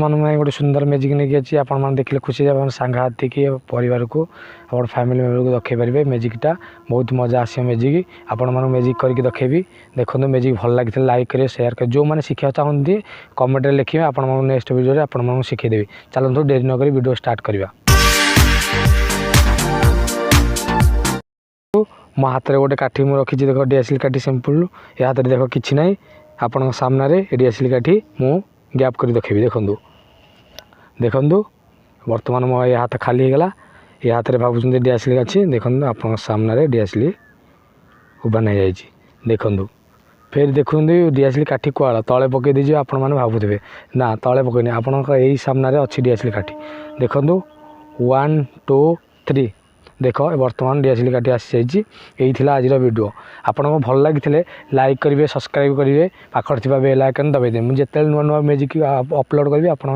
आपने गोटे सुंदर मैजिक नहीं अच्छी आपने देखिए खुशी सांघातिक परिवार को आप फैमिली मेम्बर को देखी पारे मैजिकटा बहुत मजा आस मैजिक आपण मैं मैजिक करके देखेबी देखो मैजिक भल लगी लाइक करेंगे शेयर करेंगे जो मैंने शिखा चाहते कमेंट लिखे आप नेक्स्ट वीडियो आपको शिखेदेवी चलते डेरी नक वीडियो स्टार्ट करवा मो हाथ में गोटे काठी मुझे रखी देख डीएसएल काठी सिंपल ये हाथ में देख कि ना आपण सामने डीएसएल काठी मु गैप कर देखेबी देखूँ देखूँ बर्तमान मो ये हाथ खाली होगा ये हाथ में भावुं डीएसएल अच्छी देखूँ आप सामने डीएसएल उबान हो जाए देखूँ फिर देखूँ डीएसएल काठी कुआला तले पकई दीजिए आपण मैंने भावुवे ना तले पकईनि आपण यही सामने अच्छी डीएसएल काठी देखूँ 1 2 3 देख बर्तमान डीएसएल काठी आसी जाइए यही आज वीडियो आपको भल लगी लाइक करेंगे सब्सक्राइब करेंगे पाखर थी बेल आइकन दबाई दें मुझे नुआ नुआ मैजिक अपलोड करी आप